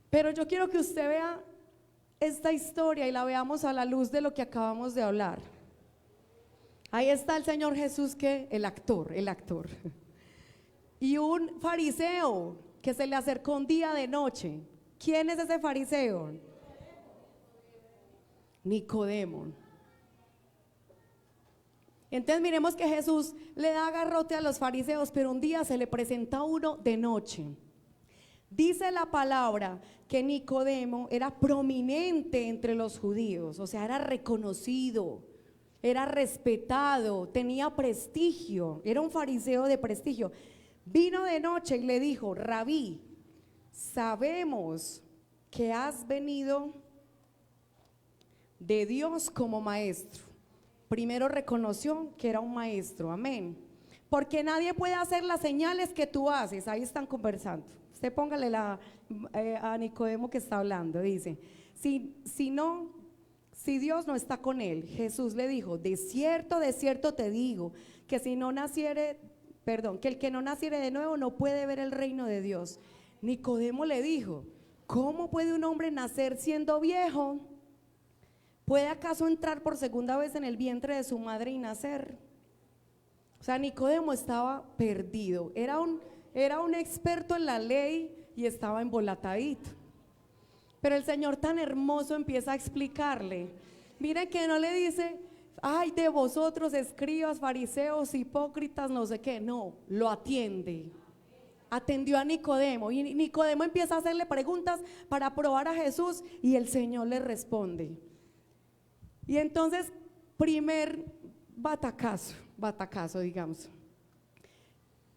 Pero yo quiero que usted vea esta historia y la veamos a la luz de lo que acabamos de hablar. Ahí está el Señor Jesús, que el actor. Y un fariseo que se le acercó un día de noche. ¿Quién es ese fariseo? Nicodemo. Entonces miremos que Jesús le da garrote a los fariseos, pero un día se le presenta uno de noche. Dice la palabra que Nicodemo era prominente entre los judíos, o sea, era reconocido, era respetado, tenía prestigio, era un fariseo de prestigio. Vino de noche y le dijo: Rabí, sabemos que has venido de Dios como maestro. Primero reconoció que era un maestro, amén. Porque nadie puede hacer las señales que tú haces. Ahí están conversando. Usted póngale a Nicodemo que está hablando. Dice: si Dios no está con él. Jesús le dijo: de cierto te digo, que el que no naciere de nuevo no puede ver el reino de Dios. Nicodemo le dijo: ¿cómo puede un hombre nacer siendo viejo? ¿Puede acaso entrar por segunda vez en el vientre de su madre y nacer? O sea, Nicodemo estaba perdido, era un experto en la ley y estaba embolatadito. Pero el Señor tan hermoso empieza a explicarle. Miren que no le dice: ay de vosotros escribas, fariseos, hipócritas, no sé qué. No, lo atiende. Atendió a Nicodemo y Nicodemo empieza a hacerle preguntas para probar a Jesús y el Señor le responde. Y entonces, primer batacazo, digamos.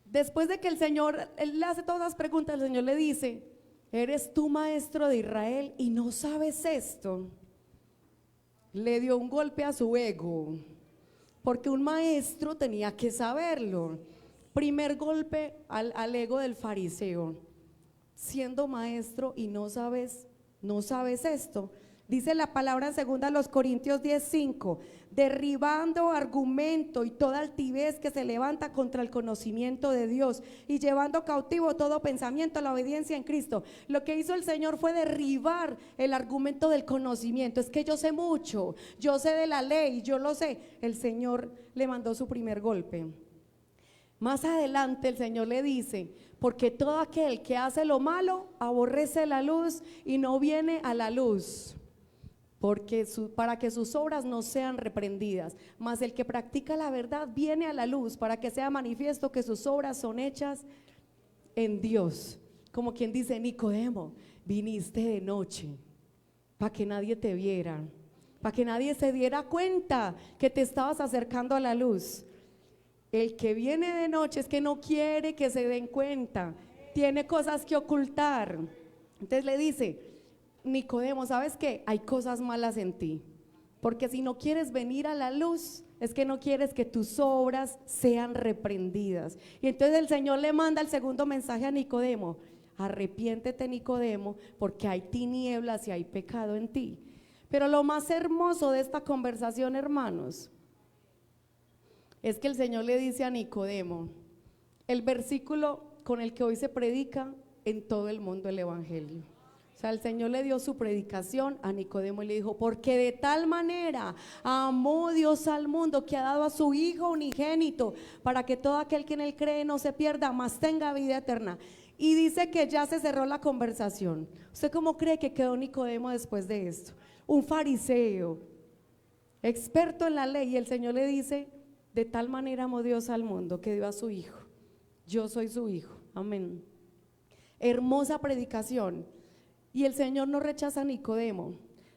Después de que el Señor, él le hace todas las preguntas, el Señor le dice: ¿eres tú maestro de Israel y no sabes esto? Le dio un golpe a su ego, porque un maestro tenía que saberlo. Primer golpe al ego del fariseo, siendo maestro y no sabes esto. Dice la palabra en 2 Corintios 10:5, derribando argumento y toda altivez que se levanta contra el conocimiento de Dios y llevando cautivo todo pensamiento a la obediencia en Cristo. Lo que hizo el Señor fue derribar el argumento del conocimiento. Es que yo sé mucho, yo sé de la ley, yo lo sé. El Señor le mandó su primer golpe. Más adelante el Señor le dice: porque todo aquel que hace lo malo aborrece la luz y no viene a la luz, para que sus obras no sean reprendidas. Mas el que practica la verdad viene a la luz, para que sea manifiesto que sus obras son hechas en Dios. Como quien dice: Nicodemo, viniste de noche para que nadie te viera, para que nadie se diera cuenta que te estabas acercando a la luz. El que viene de noche es que no quiere que se den cuenta, tiene cosas que ocultar. Entonces le dice: Nicodemo, ¿sabes qué? Hay cosas malas en ti, porque si no quieres venir a la luz, es que no quieres que tus obras sean reprendidas. Y entonces el Señor le manda el segundo mensaje a Nicodemo: arrepiéntete, Nicodemo, porque hay tinieblas y hay pecado en ti. Pero lo más hermoso de esta conversación, hermanos, es que el Señor le dice a Nicodemo el versículo con el que hoy se predica en todo el mundo el evangelio. O sea, el Señor le dio su predicación a Nicodemo y le dijo: porque de tal manera amó Dios al mundo, que ha dado a su Hijo unigénito, para que todo aquel que en él cree no se pierda, mas tenga vida eterna. Y dice que ya se cerró la conversación. ¿Usted cómo cree que quedó Nicodemo después de esto? Un fariseo, experto en la ley, y el Señor le dice: de tal manera amó Dios al mundo que dio a su Hijo. Yo soy su Hijo, amén. Hermosa predicación. Y el Señor no rechaza a Nicodemo,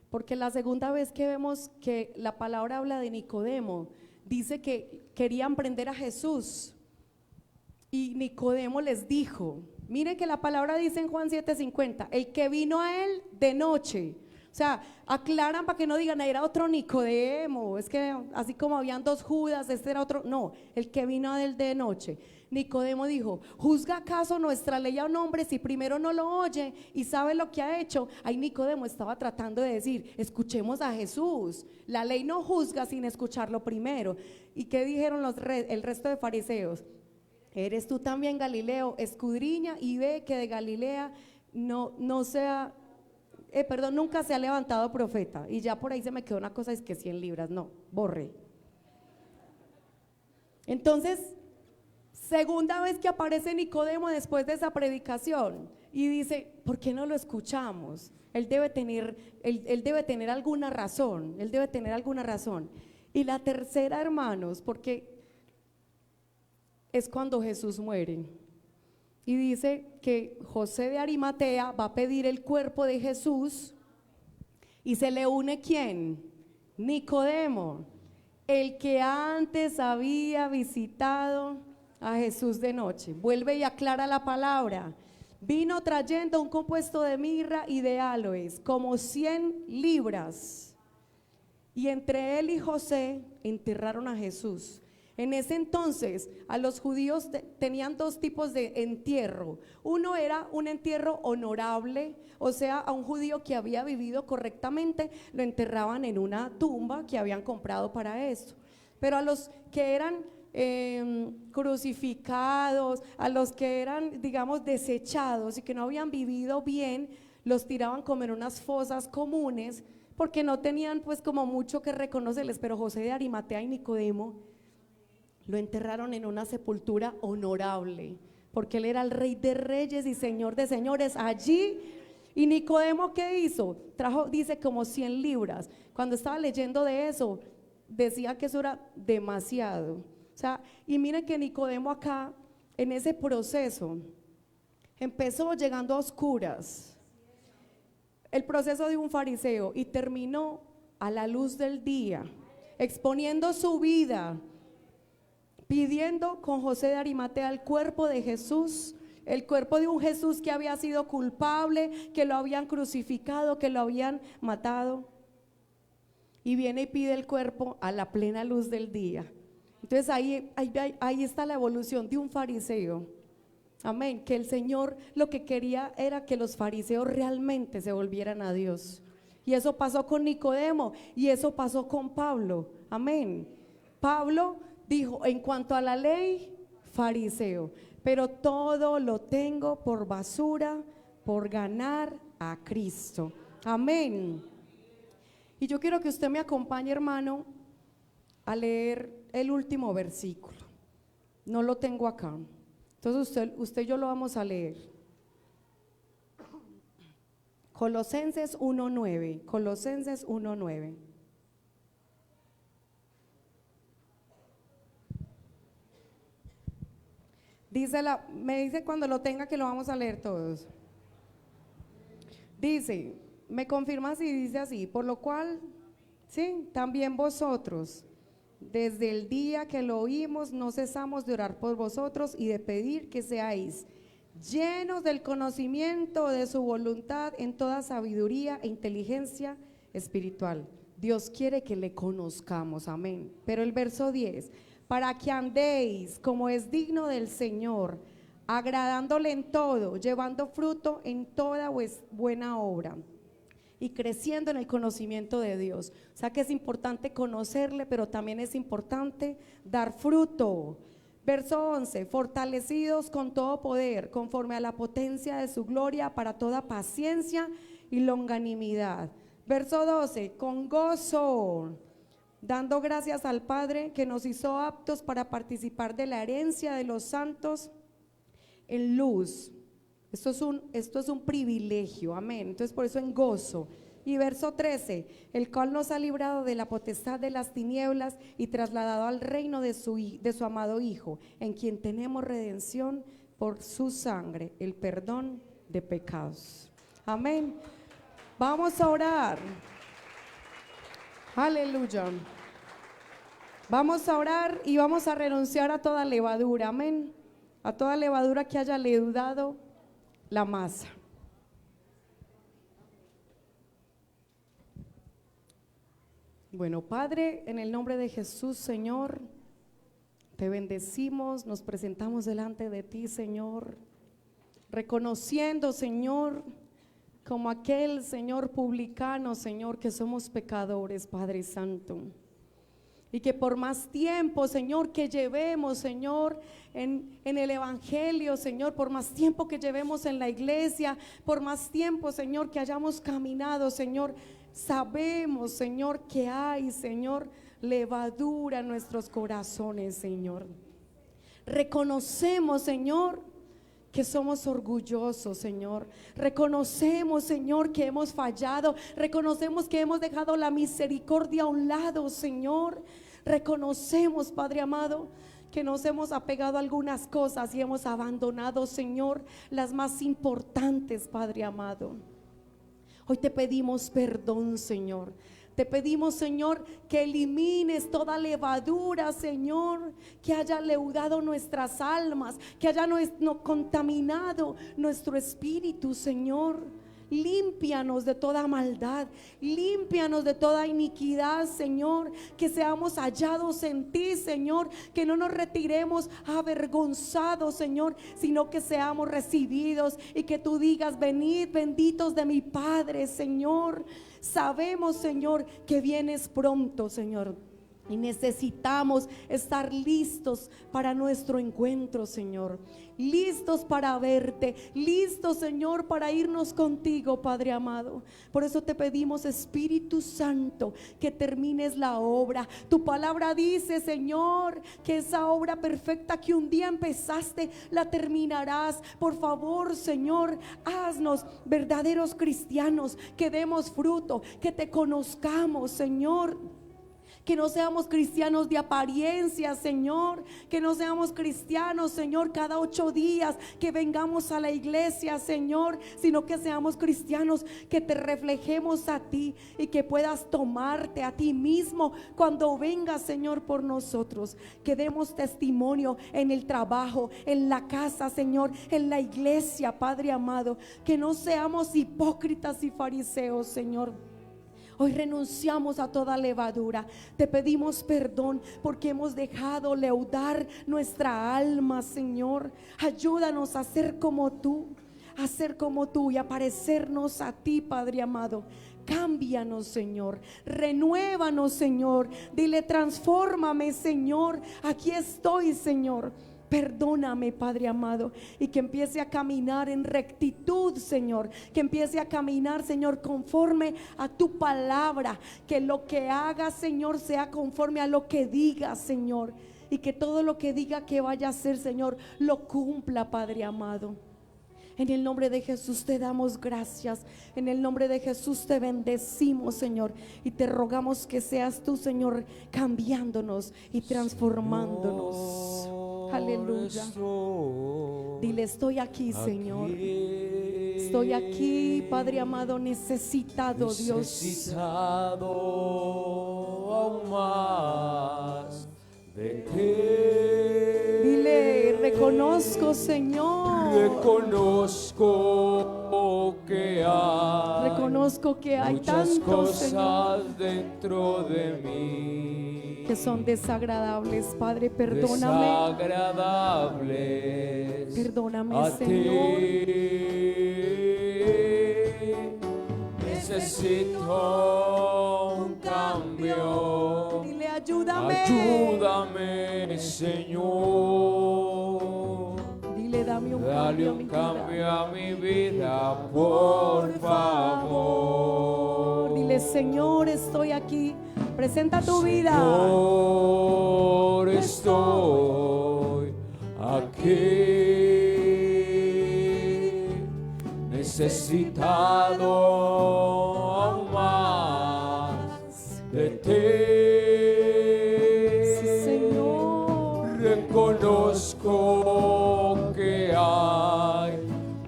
porque la segunda vez que vemos que la palabra habla de Nicodemo, dice que querían prender a Jesús. Y Nicodemo les dijo, mire que la palabra dice en Juan 7:50, el que vino a él de noche. O sea, aclaran para que no digan: era otro Nicodemo, es que así como habían dos Judas, este era otro. No, el que vino a él de noche. Nicodemo dijo: ¿juzga acaso nuestra ley a un hombre si primero no lo oye y sabe lo que ha hecho? Ahí Nicodemo estaba tratando de decir: escuchemos a Jesús, la ley no juzga sin escucharlo primero. ¿Y qué dijeron el resto de fariseos? ¿Eres tú también Galileo? Escudriña y ve que de Galilea nunca se ha levantado profeta. Y ya por ahí se me quedó una cosa, es que 100 libras, no, borre. Entonces, segunda vez que aparece Nicodemo después de esa predicación y dice: ¿por qué no lo escuchamos? Él debe tener alguna razón, Y la tercera, hermanos, porque es cuando Jesús muere. Y dice que José de Arimatea va a pedir el cuerpo de Jesús y se le une ¿quién? Nicodemo, el que antes había visitado a Jesús de noche. Vuelve y aclara la palabra. Vino trayendo un compuesto de mirra y de áloes, como 100 libras. Y entre él y José enterraron a Jesús. En ese entonces a los judíos tenían dos tipos de entierro. Uno era un entierro honorable, o sea, a un judío que había vivido correctamente lo enterraban en una tumba que habían comprado para esto. Pero a los que eran crucificados, a los que eran, digamos, desechados y que no habían vivido bien, los tiraban como en unas fosas comunes, porque no tenían pues como mucho que reconocerles. Pero José de Arimatea y Nicodemo lo enterraron en una sepultura honorable, porque él era el Rey de Reyes y Señor de Señores allí. Y Nicodemo, ¿qué hizo? Trajo, dice, como 100 libras. Cuando estaba leyendo de eso, decía que eso era demasiado. O sea, y miren que Nicodemo acá, en ese proceso, empezó llegando a oscuras, el proceso de un fariseo, y terminó a la luz del día, exponiendo su vida, pidiendo con José de Arimatea el cuerpo de Jesús, el cuerpo de un Jesús que había sido culpable, que lo habían crucificado, que lo habían matado, y viene y pide el cuerpo a la plena luz del día. Entonces ahí está la evolución de un fariseo. Amén, que el Señor lo que quería era que los fariseos realmente se volvieran a Dios. Y eso pasó con Nicodemo y eso pasó con Pablo. Amén. Pablo dijo, en cuanto a la ley, fariseo, pero todo lo tengo por basura, por ganar a Cristo. Amén. Y yo quiero que usted me acompañe, hermano, a leer el último versículo. No lo tengo acá. Entonces usted y yo lo vamos a leer. Colosenses 1:9. Colosenses 1:9. Me dice cuando lo tenga que lo vamos a leer todos. Dice, me confirma si dice así, por lo cual, sí, también vosotros, desde el día que lo oímos, no cesamos de orar por vosotros y de pedir que seáis llenos del conocimiento de su voluntad en toda sabiduría e inteligencia espiritual. Dios quiere que le conozcamos, amén. Pero el verso 10, para que andéis como es digno del Señor, agradándole en todo, llevando fruto en toda buena obra y creciendo en el conocimiento de Dios. O sea que es importante conocerle, pero también es importante dar fruto. Verso 11, fortalecidos con todo poder, conforme a la potencia de su gloria, para toda paciencia y longanimidad. Verso 12, con gozo, dando gracias al Padre que nos hizo aptos para participar de la herencia de los santos en luz. Esto es un privilegio, amén. Entonces por eso en gozo. Y verso 13, el cual nos ha librado de la potestad de las tinieblas y trasladado al reino de su amado Hijo, en quien tenemos redención por su sangre, el perdón de pecados. Amén. Vamos a orar. Aleluya. Vamos a orar y vamos a renunciar a toda levadura, amén. A toda levadura que haya leudado la masa. Bueno, Padre, en el nombre de Jesús, Señor, te bendecimos, nos presentamos delante de ti, Señor, reconociendo, Señor, como aquel Señor publicano, Señor, que somos pecadores, Padre Santo. Y que por más tiempo, Señor, que llevemos, Señor, en el Evangelio, Señor, por más tiempo que llevemos en la iglesia, por más tiempo, Señor, que hayamos caminado, Señor, sabemos, Señor, que hay, Señor, levadura en nuestros corazones, Señor. Reconocemos, Señor, que somos orgullosos, Señor. Reconocemos, Señor, que hemos fallado. Reconocemos que hemos dejado la misericordia a un lado, Señor. Reconocemos, Padre amado, que nos hemos apegado a algunas cosas y hemos abandonado, Señor, las más importantes, Padre amado. Hoy te pedimos perdón, Señor. Te pedimos, Señor, que elimines toda levadura, Señor, que haya leudado nuestras almas, que haya contaminado nuestro espíritu, Señor. Límpianos de toda maldad, límpianos de toda iniquidad, Señor, que seamos hallados en ti, Señor, que no nos retiremos avergonzados, Señor, sino que seamos recibidos y que tú digas: venid benditos de mi Padre, Señor. Sabemos, Señor, que vienes pronto, Señor, y necesitamos estar listos para nuestro encuentro, Señor. Listos para verte, listos, Señor, para irnos contigo, Padre amado. Por eso te pedimos, Espíritu Santo, que termines la obra. Tu palabra dice, Señor, que esa obra perfecta que un día empezaste, la terminarás. Por favor, Señor, haznos verdaderos cristianos, que demos fruto, que te conozcamos, Señor. Que no seamos cristianos de apariencia, Señor. Que no seamos cristianos, Señor, cada 8 días que vengamos a la iglesia, Señor, sino que seamos cristianos que te reflejemos a ti y que puedas tomarte a ti mismo cuando vengas, Señor, por nosotros. Que demos testimonio en el trabajo, en la casa, Señor, en la iglesia, Padre amado. Que no seamos hipócritas y fariseos, Señor. Hoy renunciamos a toda levadura. Te pedimos perdón porque hemos dejado leudar nuestra alma, Señor. Ayúdanos a ser como tú, a ser como tú y a parecernos a ti, Padre amado. Cámbianos, Señor, renuévanos, Señor. Dile: transfórmame, Señor. Aquí estoy, Señor. Perdóname, Padre amado, y que empiece a caminar en rectitud, Señor. Que empiece a caminar, Señor, conforme a tu palabra. Que lo que haga, Señor, sea conforme a lo que diga, Señor. Y que todo lo que diga que vaya a hacer, Señor, lo cumpla, Padre amado. En el nombre de Jesús te damos gracias. En el nombre de Jesús te bendecimos, Señor. Y te rogamos que seas tú, Señor, cambiándonos y transformándonos. Aleluya. Dile: estoy aquí, Señor. Estoy aquí, Padre amado, necesitado, Dios. Necesitado aún más de ti. Dile: reconozco, Señor. Reconozco que hay muchas tantas cosas, Señor, dentro de mí que son desagradables. Padre, perdóname. Desagradables Perdóname, a Señor. ti. Necesito un cambio. Dile: ayúdame. Ayúdame, Señor. Dile: dame un Dale un cambio a mi vida, por favor. Dile: Señor, estoy aquí. Presenta tu vida. Señor, estoy aquí, necesitado aún más de ti. Sí, Señor. Reconozco que hay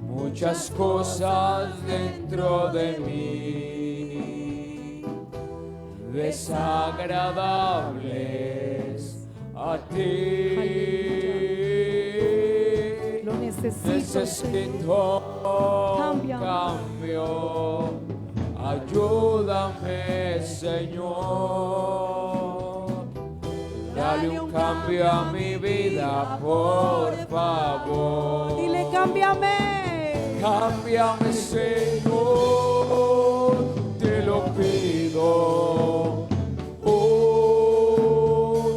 muchas cosas dentro de mí desagradables a ti. Aleluya. Lo necesito, Necesito un cambio. Ayúdame, Señor. Dale un cambio a mi vida, por favor. Dile: cámbiame. Cámbiame, Señor, te lo pido. Oh,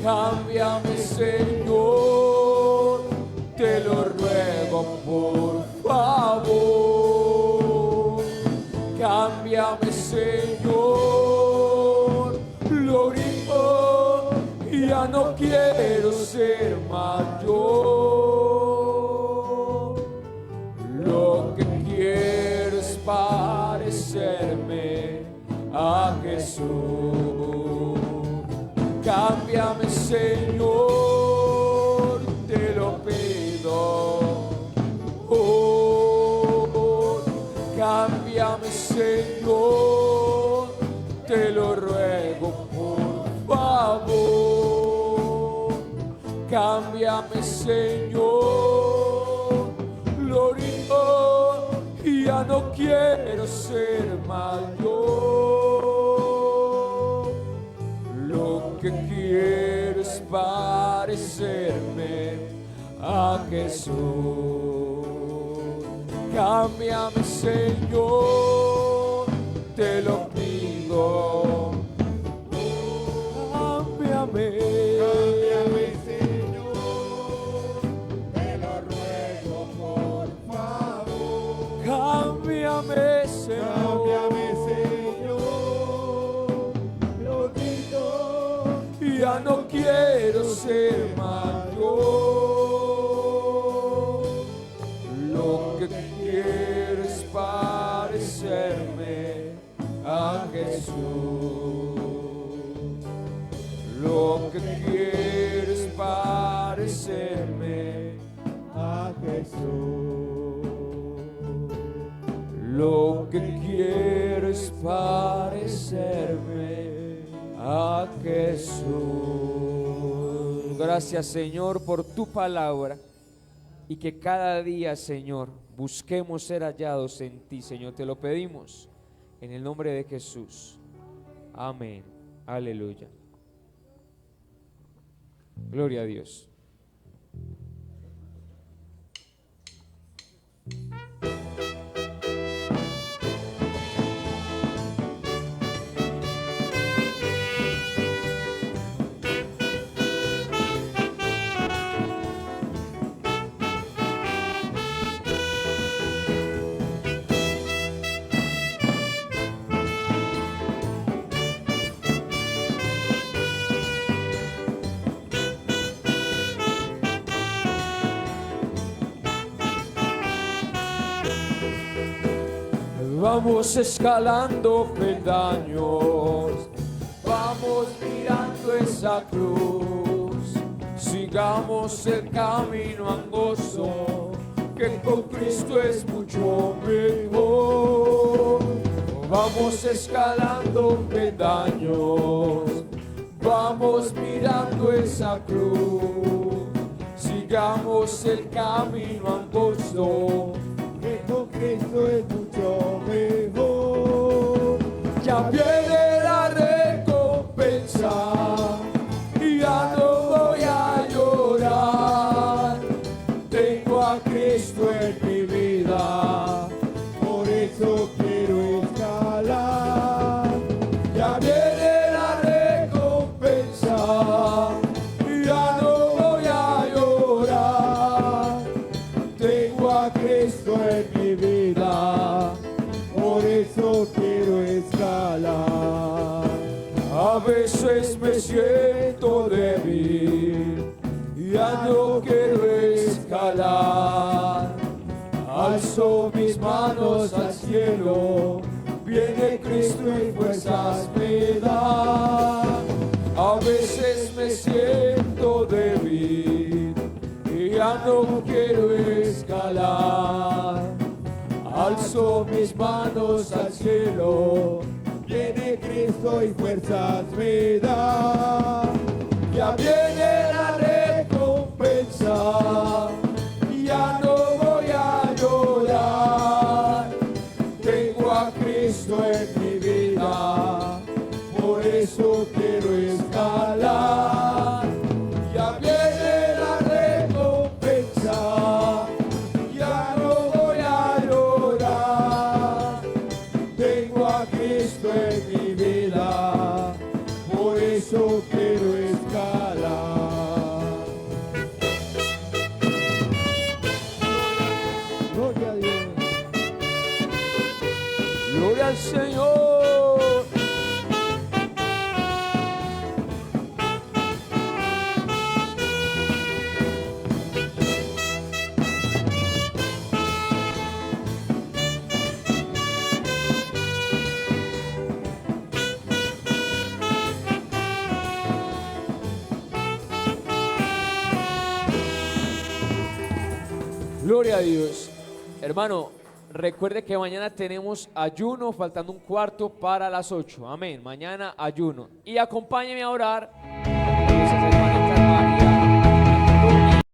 cámbiame, Señor, te lo ruego, por favor. Cámbiame, Señor, lo grito, ya no quiero ser mayor. Lo que quiero es parecerme a Jesús. Señor, te lo pido. Oh, cámbiame, Señor, te lo ruego, por favor. Cámbiame, Señor, gloria, ya no quiero ser mayor. Lo que quiero es parecerme a Jesús. Cámbiame, Señor, te lo pido. Cámbiame, Cámbiame, Señor, te lo ruego, por favor. cámbiame, Señor. Cámbiame, Señor, lo digo. Ya no quiero ser mayor. Lo que quiero es parecerme a Jesús. Lo que quiero es parecerme A Jesús. Lo que quiero es parecerme a Jesús. Gracias, Señor, por tu palabra, y que cada día, Señor, busquemos ser hallados en ti, Señor. Te lo pedimos en el nombre de Jesús. Amén. Aleluya. Gloria a Dios. Vamos escalando peldaños, vamos mirando esa cruz. Sigamos el camino angosto, que con Cristo es mucho mejor. Vamos escalando peldaños, vamos mirando esa cruz. Sigamos el camino angosto, Que con Cristo es mucho mejor. ya viene la recompensa y ya no voy a llorar. Tengo a Cristo en mi vida, Por eso quiero escalar. ya viene la recompensa y ya no voy a llorar. Tengo a Cristo en mi vida, por eso quiero escalar. A veces me siento débil, ya no quiero escalar. Alzo mis manos al cielo, viene Cristo y fuerzas me da. A veces me siento débil y ya no quiero escalar. Alzo mis manos al cielo, Viene Cristo y fuerzas me da. ya viene la recompensa, ya no voy a llorar. Tengo a Cristo en mi vida, por eso quiero escalar. Ya viene la recompensa, ya no voy a llorar. Tengo a Cristo en mi vida, por eso quiero escalar. Gloria a Dios. Gloria al Señor. Gloria a Dios. Hermano, recuerde que mañana tenemos ayuno, faltando un cuarto para las 8. Amén. Mañana ayuno. Y acompáñeme a orar